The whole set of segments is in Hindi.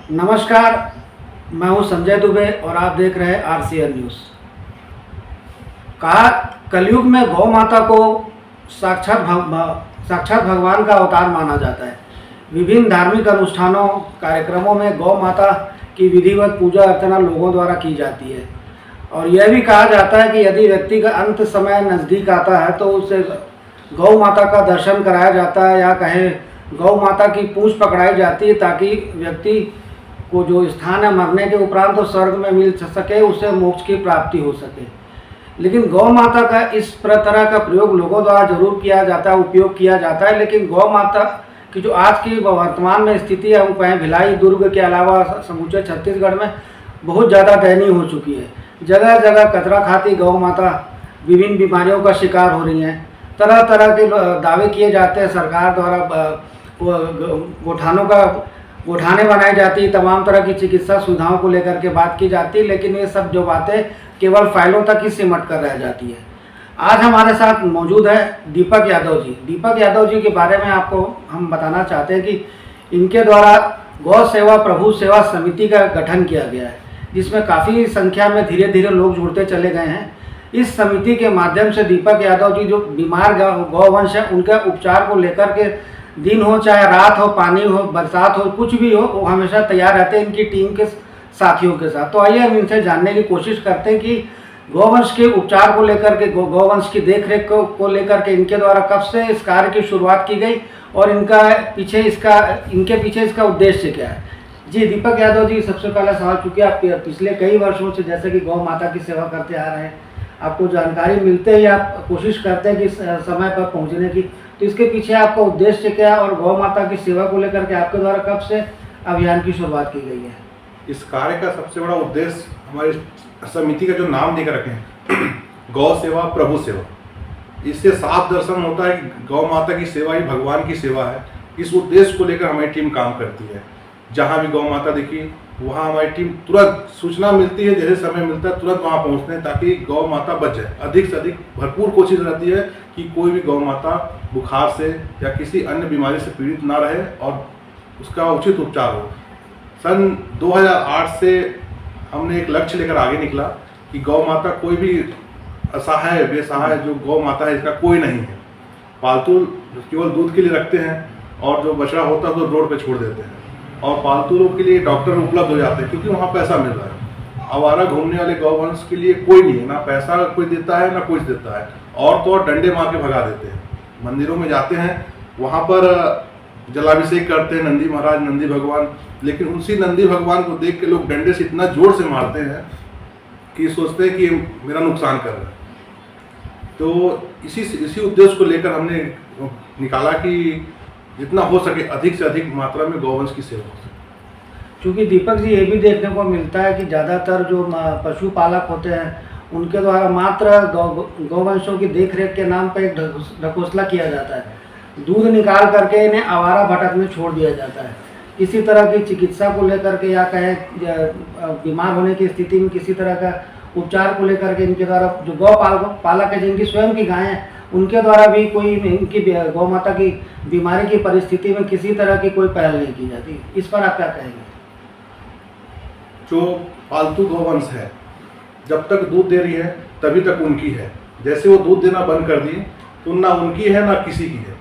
नमस्कार, मैं हूं संजय दुबे और आप देख रहे हैं आरसीएन न्यूज़। कहा कलयुग में गौ माता को साक्षात भगवान का अवतार माना जाता है। विभिन्न धार्मिक अनुष्ठानों कार्यक्रमों में गौ माता की विधिवत पूजा अर्चना लोगों द्वारा की जाती है और यह भी कहा जाता है कि यदि व्यक्ति का अंत समय नज़दीक आता है तो उसे गौ माता का दर्शन कराया जाता है या कहें गौ माता की पूंछ पकड़ाई जाती है ताकि व्यक्ति को जो स्थान है मरने के उपरांत तो स्वर्ग में मिल सके, उसे मोक्ष की प्राप्ति हो सके। लेकिन गौ माता का इस तरह का प्रयोग लोगों द्वारा जरूर किया जाता है, उपयोग किया जाता है, लेकिन गौ माता की जो आज की वर्तमान में स्थिति है, हम कहें भिलाई दुर्ग के अलावा समूचे छत्तीसगढ़ में बहुत ज़्यादा दयनीय हो चुकी है। जगह जगह कचरा खाती गौ माता विभिन्न बीमारियों का शिकार हो रही हैं। तरह तरह के दावे किए जाते हैं, सरकार द्वारा गोठाने बनाई जाती, तमाम तरह की चिकित्सा सुविधाओं को लेकर के बात की जाती, लेकिन ये सब जो बातें केवल फाइलों तक ही सिमट कर रह जाती है। आज हमारे साथ मौजूद है दीपक यादव जी। दीपक यादव जी के बारे में आपको हम बताना चाहते हैं कि इनके द्वारा गौ सेवा प्रभु सेवा समिति का गठन किया गया है, जिसमें काफ़ी संख्या में धीरे धीरे लोग जुड़ते चले गए हैं। इस समिति के माध्यम से दीपक यादव जी जो बीमार गौवंश है उनके उपचार को लेकर के दिन हो चाहे रात हो, पानी हो, बरसात हो, कुछ भी हो, वो हमेशा तैयार रहते हैं इनकी टीम के साथियों के साथ। तो आइए हम इनसे जानने की कोशिश करते हैं कि गौवंश के उपचार को लेकर के, गौवंश की देखरेख को लेकर के इनके द्वारा कब से इस कार्य की शुरुआत की गई और इनके पीछे इसका उद्देश्य क्या है। जी दीपक यादव जी, सबसे पहला सवाल, चूँकि आप पिछले कई वर्षों से जैसे कि गौ माता की सेवा करते आ रहे हैं, आपको जानकारी मिलते ही आप कोशिश करते हैं कि समय पर पहुंचने की, तो इसके पीछे आपका उद्देश्य क्या है और गौ माता की सेवा को लेकर के आपके द्वारा कब से अभियान की शुरुआत की गई है। इस कार्य का सबसे बड़ा उद्देश्य हमारी समिति का जो नाम देकर रखे हैं गौ सेवा प्रभु सेवा, इससे साफ दर्शन होता है कि गौ माता की सेवा ही भगवान की सेवा है। इस उद्देश्य को लेकर हमारी टीम काम करती है। जहाँ भी गौ माता दिखी वहाँ हमारी टीम तुरंत सूचना मिलती है, जैसे समय मिलता है तुरंत वहाँ पहुँचते हैं ताकि गौ माता बच जाए। अधिक से अधिक भरपूर कोशिश रहती है कि कोई भी गौ माता बुखार से या किसी अन्य बीमारी से पीड़ित ना रहे और उसका उचित उपचार हो। सन 2008 से हमने एक लक्ष्य लेकर आगे निकला कि गौ माता कोई भी असहाय बेसहाय जो गौ माता है इसका कोई नहीं है। पालतू केवल दूध के लिए रखते हैं और जो बछड़ा होता है तो रोड पे छोड़ देते हैं और पालतू लोग के लिए डॉक्टर उपलब्ध हो जाते हैं क्योंकि वहाँ पैसा मिल रहा है। आवारा घूमने वाले गौवंश के लिए कोई नहीं है, ना पैसा कोई देता है ना कुछ देता है, और तो और डंडे मार के भगा देते हैं। मंदिरों में जाते हैं, वहाँ पर जलाभिषेक करते हैं नंदी महाराज, नंदी भगवान, लेकिन उसी नंदी भगवान को देख के लोग डंडे से इतना जोर से मारते हैं कि सोचते हैं कि मेरा नुकसान कर रहा है। तो इसी उद्देश्य को लेकर हमने निकाला कि जितना हो सके अधिक से अधिक मात्रा में गौवंश की सेवा हो सके। क्योंकि दीपक जी ये भी देखने को मिलता है कि ज़्यादातर जो पशुपालक होते हैं उनके द्वारा मात्र गौवंशों की देखरेख के नाम पर एक ढकोसला किया जाता है। दूध निकाल करके इन्हें आवारा भटक में छोड़ दिया जाता है। किसी तरह की चिकित्सा को लेकर के या कहें बीमार होने की स्थिति में किसी तरह का उपचार को लेकर के इनके द्वारा जो गौ पालक है, जिनकी स्वयं की गायें हैं, उनके द्वारा भी कोई इनकी गौ माता की बीमारी की परिस्थिति में किसी तरह की कोई पहल नहीं की जाती। इस पर आप क्या कहेंगे। जो पालतू गौवंश है जब तक दूध दे रही है तभी तक उनकी है। जैसे वो दूध देना बंद कर दिए तो ना उनकी है ना किसी की है।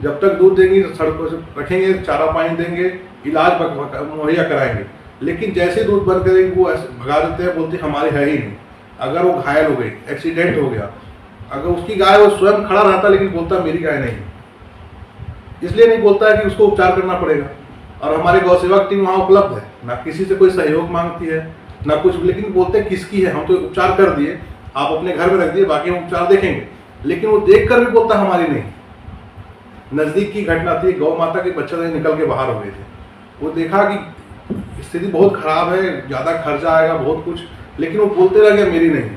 जब तक दूध देंगी सड़कों से रखेंगे, चारा पानी देंगे, इलाज मुहैया कराएंगे, लेकिन जैसे दूध बंद करेंगे वो ऐसे भगा देते हैं, बोलते हमारी है ही नहीं। अगर वो घायल हो गई, एक्सीडेंट हो गया, अगर उसकी गाय वो स्वयं खड़ा रहता लेकिन बोलता मेरी गाय नहीं, इसलिए नहीं बोलता है कि उसको उपचार करना पड़ेगा। और हमारे गौ सेवक टीम वहाँ उपलब्ध है, ना किसी से कोई सहयोग मांगती है ना कुछ, लेकिन बोलते हैं किसकी है, हम तो उपचार कर दिए, आप अपने घर में रख दिए, बाकी हम उपचार देखेंगे। लेकिन वो देख कर भी बोलता हमारी नहीं। नज़दीक की घटना थी, गौ माता के बच्चे निकल के बाहर हो गए थे। वो देखा कि स्थिति बहुत खराब है, ज़्यादा खर्चा आएगा, बहुत कुछ, लेकिन वो बोलते रह गया मेरी नहीं।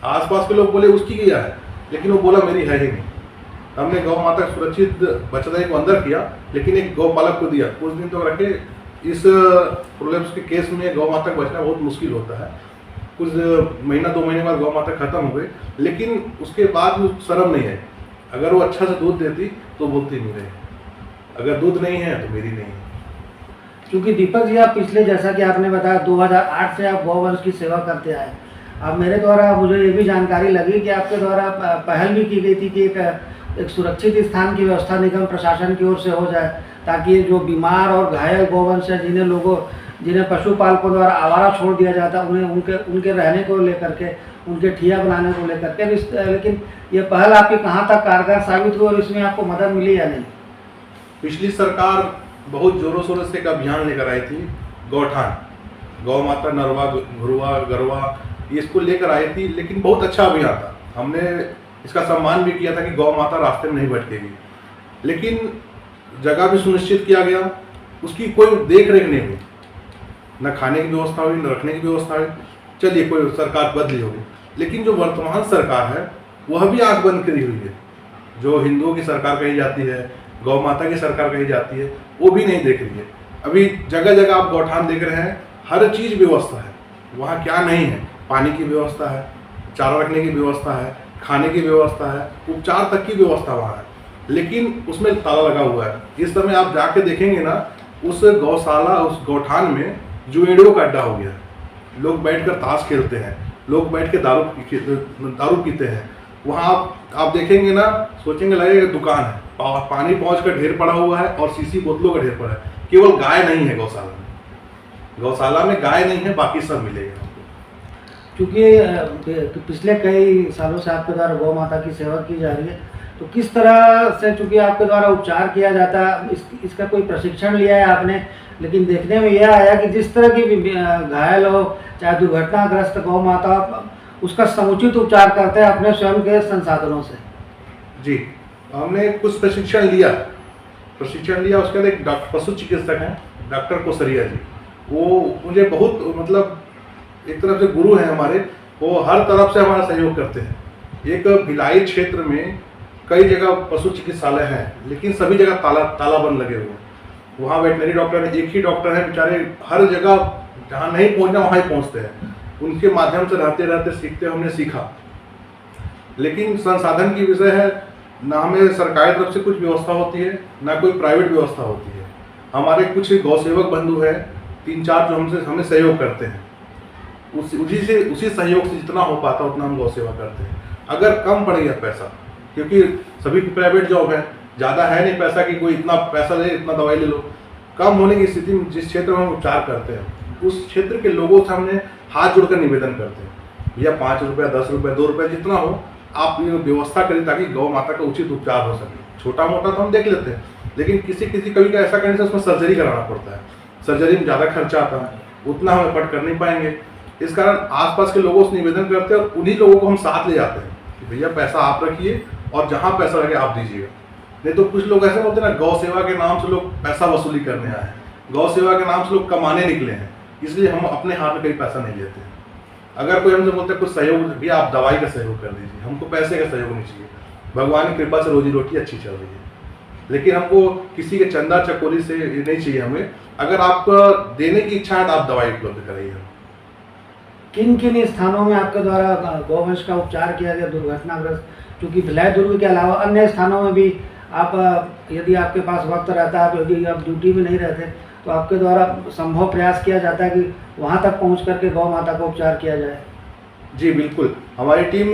आसपास के लोग बोले उसकी गया है, लेकिन वो बोला मेरी है ही नहीं। हमने गौ माता सुरक्षित बच्चा को अंदर किया, लेकिन एक गौ पालक को दिया, कुछ दिन तक रखे। इस प्रोलेप्स के केस में गौ माता बचना बहुत मुश्किल होता है। कुछ महीना 2 महीने बाद गौ माता खत्म हो गई, लेकिन उसके बाद वो शर्म नहीं है। अगर वो अच्छा से दूध देती तो बोलती नहीं रहे, अगर दूध नहीं है तो मेरी नहीं है। क्योंकि दीपक जी, आप पिछले, जैसा कि आपने बताया, 2008 से आप गौवंश की सेवा करते आए। अब मेरे द्वारा मुझे ये भी जानकारी लगी कि आपके द्वारा पहल भी की गई थी कि एक सुरक्षित स्थान की व्यवस्था निगम प्रशासन की ओर से हो जाए, ताकि जो बीमार और घायल गौवंश है, जिन्हें पशुपालकों द्वारा आवारा छोड़ दिया जाता, उन्हें उनके रहने को लेकर के, उनके ठिया बनाने को लेकर के। लेकिन ये पहल आपकी कहाँ तक कारगर साबित हुई और इसमें आपको मदद मिली या नहीं? पिछली सरकार बहुत जोरों शोरों से एक अभियान लेकर आई थी, गौठान, गौ माता नरवा घुरवा गरवा, ये इसको लेकर आई थी, लेकिन बहुत अच्छा अभियान था। हमने इसका सम्मान भी किया था कि गौ माता रास्ते में नहीं भटकेगी, लेकिन जगह भी सुनिश्चित किया गया, उसकी कोई देख रेख नहीं हुई, न खाने की व्यवस्था हुई, न रखने की व्यवस्था हुई। चलिए, कोई सरकार बदली होगी, लेकिन जो वर्तमान सरकार है वह भी आंख बंद करी हुई है। जो हिंदुओं की सरकार कही जाती है, गौ माता की सरकार कही जाती है, वो भी नहीं देख रही है। अभी जगह जगह आप गौठान देख रहे हैं, हर चीज़ व्यवस्था है, वहाँ क्या नहीं है? पानी की व्यवस्था है, चारा रखने की व्यवस्था है, खाने की व्यवस्था है, उपचार तक की व्यवस्था वहाँ है, लेकिन उसमें ताला लगा हुआ है। इस समय आप जाके देखेंगे ना, उस गौशाला, उस गौठान में जुएड़ियों का अड्डा हो गया है। लोग बैठकर ताश खेलते हैं, लोग बैठ के दारू पीते हैं। वहाँ आप देखेंगे ना, सोचेंगे लगेगा दुकान है, पानी पहुँच कर ढेर पड़ा हुआ है और सीसी बोतलों का ढेर पड़ा है। केवल गाय नहीं है गौशाला में, गौशाला में गाय नहीं है, बाकी सब मिलेगा। क्योंकि पिछले कई सालों से आपके द्वारा गौ माता की सेवा की जा रही है, तो किस तरह से, चूँकि आपके द्वारा उपचार किया जाता है, इसका कोई प्रशिक्षण लिया है आपने? लेकिन देखने में यह आया कि जिस तरह की भी घायल हो, चाहे दुर्घटनाग्रस्त गौ माता, उसका समुचित उपचार करते हैं अपने स्वयं के संसाधनों से। जी, हमने कुछ प्रशिक्षण लिया। उसके बाद एक पशु चिकित्सक हैं, डॉक्टर कोसरिया जी, वो मुझे बहुत, मतलब एक तरफ से गुरु हैं हमारे, वो हर तरफ से हमारा सहयोग करते हैं। एक भिलाई क्षेत्र में कई जगह पशु चिकित्सालय हैं, लेकिन सभी जगह ताला बंद लगे हुए हैं। वहाँ वेटनरी डॉक्टर है, एक ही डॉक्टर है, बेचारे हर जगह जहाँ नहीं पहुँचना वहाँ ही पहुँचते हैं। उनके माध्यम से रहते रहते सीखते हमने सीखा, लेकिन संसाधन की विषय है, ना हमें सरकारी तरफ से कुछ व्यवस्था होती है, ना कोई प्राइवेट व्यवस्था होती है। हमारे कुछ गौसेवक बंधु हैं, 3-4 जो हमें सहयोग करते हैं, उसी सहयोग से जितना हो पाता उतना हम गौ सेवा करते हैं। अगर कम पड़ गया पैसा, क्योंकि सभी की प्राइवेट जॉब है, ज़्यादा है नहीं पैसा कि कोई इतना पैसा ले, इतना दवाई ले लो। कम होने की स्थिति में जिस क्षेत्र में हम उपचार करते हैं, उस क्षेत्र के लोगों से हमने हाथ जोड़कर निवेदन करते हैं, भैया 5 रुपये, 10 रुपये, 2 रुपये, जितना हो आप ये व्यवस्था करें ताकि गौ माता का उचित उपचार हो सके। छोटा मोटा तो हम देख लेते हैं, लेकिन किसी कभी का ऐसा करने से उसमें सर्जरी कराना पड़ता है, सर्जरी में ज़्यादा खर्चा आता है, उतना हम एफर्ट कर नहीं पाएंगे। इस कारण आसपास के लोगों से निवेदन करते हैं और उन्हीं लोगों को हम साथ ले जाते हैं कि भैया पैसा आप रखिए और जहाँ पैसा लगे आप दीजिएगा। नहीं तो कुछ लोग ऐसे बोलते हैं ना, गौ सेवा के नाम से लोग पैसा वसूली करने आए हैं, गौ सेवा के नाम से लोग कमाने निकले हैं, इसलिए हम अपने हाथ में कहीं पैसा नहीं लेते हैं। अगर कोई हमसे बोलता है कुछ सहयोग, भी आप दवाई का सहयोग कर दीजिए, हमको पैसे का सहयोग नहीं चाहिए, भगवान की कृपा से रोजी रोटी अच्छी चल रही है, लेकिन हमको किसी के चंदा चकोरी से नहीं चाहिए हमें। अगर आपको देने की इच्छा है तो आप दवाई उपलब्ध कराइए। किन किन स्थानों में आपके द्वारा गौवंश का उपचार किया गया दुर्घटनाग्रस्त? क्योंकि भिलाई दुर्ग के अलावा अन्य स्थानों में भी आप, यदि आपके पास वक्त रहता है, यदि आप ड्यूटी में नहीं रहते, तो आपके द्वारा संभव प्रयास किया जाता है कि वहाँ तक पहुँच करके गौ माता का उपचार किया जाए। जी बिल्कुल, हमारी टीम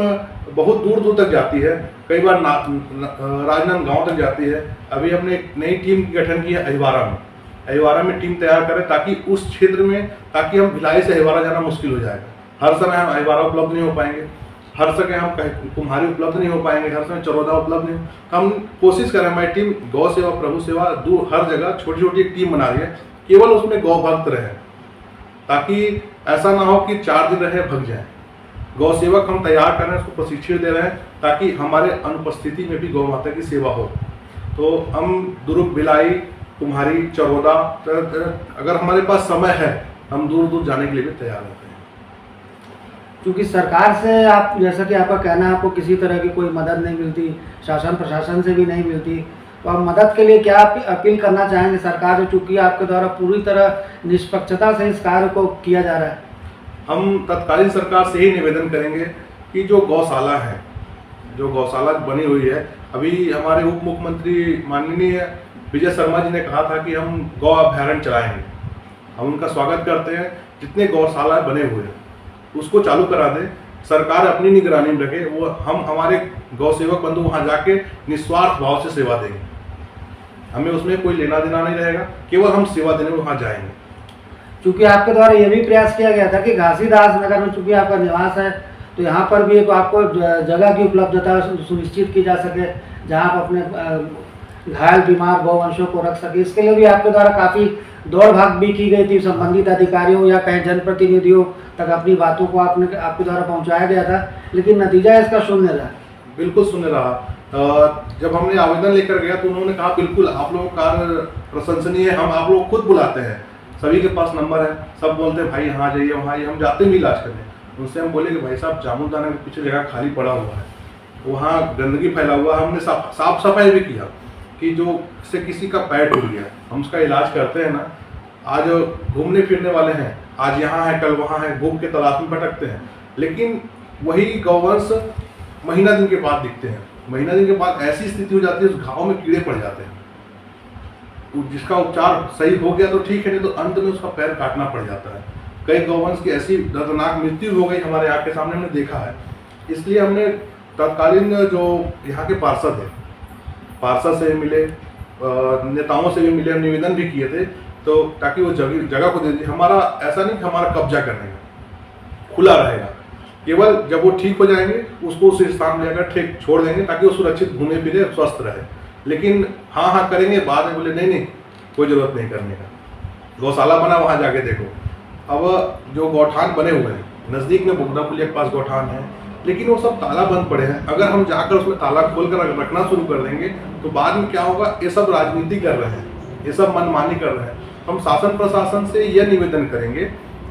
बहुत दूर दूर तक जाती है, कई बार राजनांदगांव तक जाती है। अभी हमने एक नई टीम की गठन की है अहिवारा में टीम तैयार करें, ताकि उस क्षेत्र में, ताकि हम भिलाई से अहिवारा जाना मुश्किल हो जाएगा। हर समय हम अहिवारा उपलब्ध नहीं हो पाएंगे, हर समय हम कुम्हारी उपलब्ध नहीं हो पाएंगे, हर समय चरौदा उपलब्ध नहीं। हम कोशिश करें, हमारी टीम गौ सेवा प्रभु सेवा हर जगह छोटी छोटी टीम बना रही है, केवल उसमें गौ भक्त रहे, ताकि ऐसा ना हो कि 4 दिन रहे भग जाए। गौ सेवक हम तैयार कर रहे हैं, उसको प्रशिक्षण दे रहे हैं, ताकि हमारे अनुपस्थिति में भी गौ माता की सेवा हो। तो हम दुर्ग, भिलाई, कुम्हारी, चरौदा, अगर हमारे पास समय है हम दूर दूर जाने के लिए भी तैयार होते हैं। क्योंकि सरकार से, आप जैसा कि आपका कहना है, आपको किसी तरह की कोई मदद नहीं मिलती, शासन प्रशासन से भी नहीं मिलती, तो आप मदद के लिए क्या अपील करना चाहेंगे सरकार से, चूँकि आपके द्वारा पूरी तरह निष्पक्षता से इस कार्य को किया जा रहा है? हम तत्कालीन सरकार से ही निवेदन करेंगे कि जो गौशाला है, जो गौशाला बनी हुई है, अभी हमारे उप मुख्यमंत्री माननीय विजय शर्मा जी ने कहा था कि हम गौ अभ्यारण्य चलाएंगे, हम उनका स्वागत करते हैं। जितने गौशाला बने हुए हैं उसको चालू करा दें, सरकार अपनी निगरानी में रखे, वो हम हमारे गौ सेवक बंधु वहाँ जाके निस्वार्थ भाव से सेवा देंगे। हमें उसमें कोई लेना देना नहीं रहेगा, केवल हम सेवा देने वहाँ जाएंगे। चूंकि आपके द्वारा ये भी प्रयास किया गया था कि घासीदास नगर में चूंकि आपका निवास है, तो यहाँ पर भी एक आपको जगह की उपलब्धता सुनिश्चित की जा सके जहाँ आप अपने घायल बीमार गौवंशों को रख सके। इसके लिए भी आपके द्वारा काफ़ी दौड़ भाग भी की गई थी, संबंधित अधिकारियों या कहीं जनप्रतिनिधियों तक अपनी बातों को आपके द्वारा पहुँचाया गया था, लेकिन नतीजा इसका शून्य रहा। बिल्कुल शून्य रहा। जब हमने आवेदन लेकर गया तो उन्होंने कहा बिल्कुल आप लोगों का कार्य प्रशंसनीय है, हम आप लोग खुद बुलाते हैं, सभी के पास नंबर है, सब बोलते हैं भाई यहाँ जाइए वहाँ जाइए। हम जाते भी इलाज करने, उनसे हम बोले कि भाई साहब जामुनदाना के पीछे जगह खाली पड़ा हुआ है, वहाँ गंदगी फैला हुआ, हमने साफ सफाई भी किया कि जो से किसी का पैर टूट गया, हम उसका इलाज करते हैं ना। आज घूमने फिरने वाले हैं, आज यहाँ है कल वहाँ है, घूम के तलाश में भटकते हैं, लेकिन वही गौवंश महीना दिन के बाद दिखते हैं। महीना दिन के बाद ऐसी स्थिति हो जाती है उस घाव में कीड़े पड़ जाते हैं, जिसका उपचार सही हो गया तो ठीक है, नहीं तो अंत में उसका पैर काटना पड़ जाता है। कई गौवंश की ऐसी दर्दनाक मृत्यु हो गई हमारे यहाँ के सामने, हमने देखा है। इसलिए हमने तत्कालीन जो यहाँ के पार्षद है, पार्षद से मिले, नेताओं से भी मिले, हम निवेदन भी किए थे तो ताकि वो जगह को दे दी। हमारा ऐसा नहीं कि हमारा कब्जा करने का, खुला रहेगा, केवल जब वो ठीक हो जाएंगे उसको उस स्थान में जाकर ठीक छोड़ देंगे ताकि वो सुरक्षित घूमे फिरे स्वस्थ रहे। लेकिन हाँ करेंगे, बाद में बोले नहीं कोई ज़रूरत नहीं करने का, गौशाला बना वहाँ जाके देखो। अब जो गौठान बने हुए हैं नज़दीक में बुगना पुलिया के पास गौठान है, लेकिन वो सब ताला बंद पड़े हैं। अगर हम जाकर उसमें ताला खोल कर रखना शुरू कर देंगे तो बाद में क्या होगा, ये सब राजनीति कर रहे हैं, ये सब मनमानी कर रहे हैं। हम शासन प्रशासन से यह निवेदन करेंगे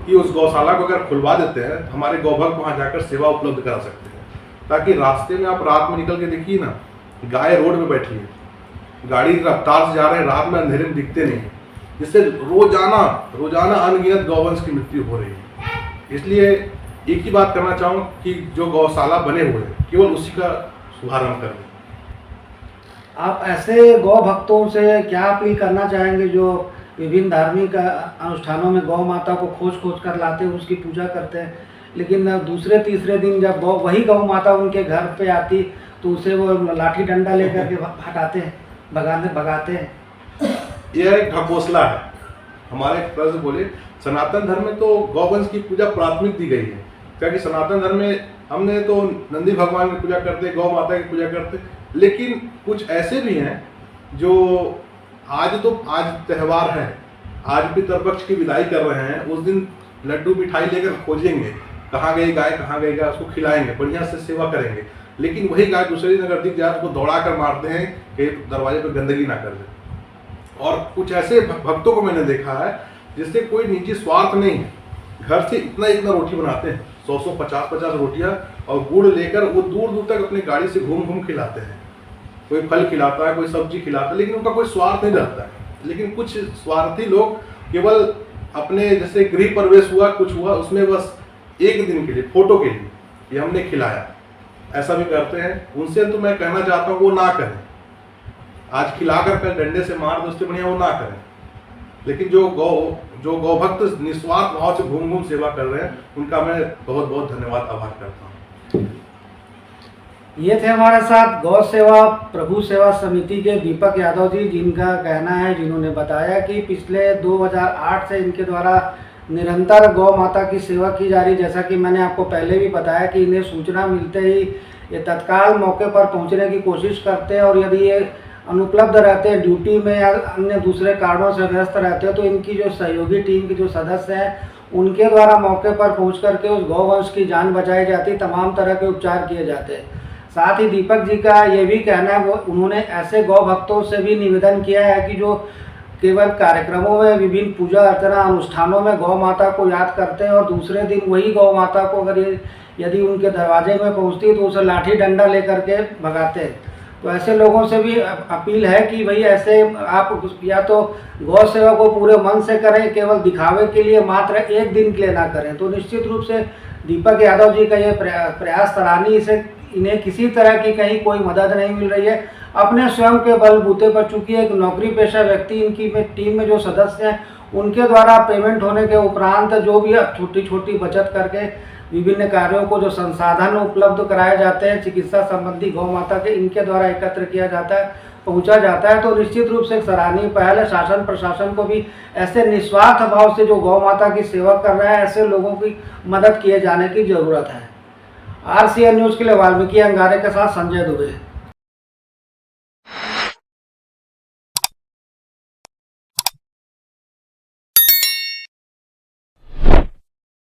कि उस गौशाला को अगर खुलवा देते हैं तो हमारे गौभक्त वहाँ जाकर सेवा उपलब्ध करा सकते हैं, ताकि रास्ते में आप रात में निकल के देखिए ना, गाय रोड में बैठी है, गाड़ी रफ्तार से जा रहे हैं, रात में अंधेरे में दिखते नहीं, जिससे रोजाना अनगिनत गौवंश की मृत्यु हो रही है। इसलिए एक ही बात करना चाहूँ कि जो गौशाला बने हुए हैं केवल उसी का शुभारंभ करें। आप ऐसे गौ भक्तों से क्या अपील करना चाहेंगे जो विभिन्न धार्मिक अनुष्ठानों में गौ माता को खोज कर लाते हैं, उसकी पूजा करते हैं, लेकिन दूसरे तीसरे दिन जब वही गौ माता उनके घर पे आती तो उसे वो लाठी डंडा लेकर के हटाते हैं, भगाते हैं। यह एक ढकोसला है। हमारे तरह से बोले सनातन धर्म में तो गौवंश की पूजा प्राथमिक दी गई है, क्योंकि सनातन धर्म में हमने तो नंदी भगवान की पूजा करते, गौ माता की पूजा करते, लेकिन कुछ ऐसे भी हैं जो आज त्यौहार है, आज पितृपक्ष की विदाई कर रहे हैं, उस दिन लड्डू मिठाई लेकर खोजेंगे कहाँ गई गाय, उसको खिलाएंगे, बढ़िया से सेवा करेंगे, लेकिन वही गाय दूसरे दिन अगर दिख जाए उसको दौड़ा कर मारते हैं कि दरवाजे पर गंदगी ना कर दे। और कुछ ऐसे भक्तों को मैंने देखा है जिससे कोई निजी स्वार्थ नहीं है, घर से इतना रोटी बनाते हैं, 100 50 रोटियां और गुड़ लेकर वो दूर तक अपनी गाड़ी से घूम खिलाते हैं। कोई फल खिलाता है, कोई सब्जी खिलाता है, लेकिन उनका कोई स्वार्थ नहीं रहता है। लेकिन कुछ स्वार्थी लोग केवल अपने जैसे गृह प्रवेश हुआ, कुछ हुआ, उसमें बस एक दिन के लिए फोटो के लिए ये हमने खिलाया, ऐसा भी करते हैं। उनसे तो मैं कहना चाहता हूँ वो ना करें, आज खिलाकर कल डंडे से मार दो, उससे बढ़िया वो ना करें। लेकिन जो गौभक्त निस्वार्थ भाव से घूम सेवा कर रहे हैं उनका मैं बहुत धन्यवाद आभार करता हूँ। ये थे हमारे साथ गौ सेवा प्रभु सेवा समिति के दीपक यादव जी, जिनका कहना है, जिन्होंने बताया कि पिछले 2008 से इनके द्वारा निरंतर गौ माता की सेवा की जा रही। जैसा कि मैंने आपको पहले भी बताया कि इन्हें सूचना मिलते ही ये तत्काल मौके पर पहुंचने की कोशिश करते हैं, और यदि ये अनुपलब्ध रहते हैं, ड्यूटी में या अन्य दूसरे कारणों से व्यस्त रहते हैं, तो इनकी जो सहयोगी टीम के जो सदस्य हैं उनके द्वारा मौके पर पहुंच करके उस गौवंश की जान बचाई जाती, तमाम तरह के उपचार किए जाते हैं। साथ ही दीपक जी का ये भी कहना है, वो उन्होंने ऐसे गौ भक्तों से भी निवेदन किया है कि जो केवल कार्यक्रमों में, विभिन्न पूजा अर्चना अनुष्ठानों में गौ माता को याद करते हैं और दूसरे दिन वही गौ माता को अगर यदि उनके दरवाजे में पहुंचती है तो उसे लाठी डंडा लेकर के भगाते हैं। तो ऐसे लोगों से भी अपील है कि भाई ऐसे आप या तो गौ सेवा को पूरे मन से करें, केवल दिखावे के लिए मात्र एक दिन के लिए ना करें। तो निश्चित रूप से दीपक यादव जी का ये प्रयास सराहनीय से इन्हें किसी तरह की कहीं कोई मदद नहीं मिल रही है। अपने स्वयं के बलबूते पर, चूंकि एक नौकरी पेशा व्यक्ति इनकी टीम में जो सदस्य हैं उनके द्वारा पेमेंट होने के उपरांत जो भी छोटी छोटी बचत करके विभिन्न कार्यों को जो संसाधन उपलब्ध कराए जाते हैं चिकित्सा संबंधी गौ माता के इनके द्वारा एकत्र किया जाता है, पहुंचा जाता है, तो निश्चित रूप से एक सराहनीय पहल है। शासन प्रशासन को भी ऐसे निस्वार्थ भाव से जो गौ माता की सेवा कर रहा है ऐसे लोगों की मदद किए जाने की जरूरत है। RCN न्यूज़ के लिए वाल्मीकि अंगारे के साथ संजय दुबे।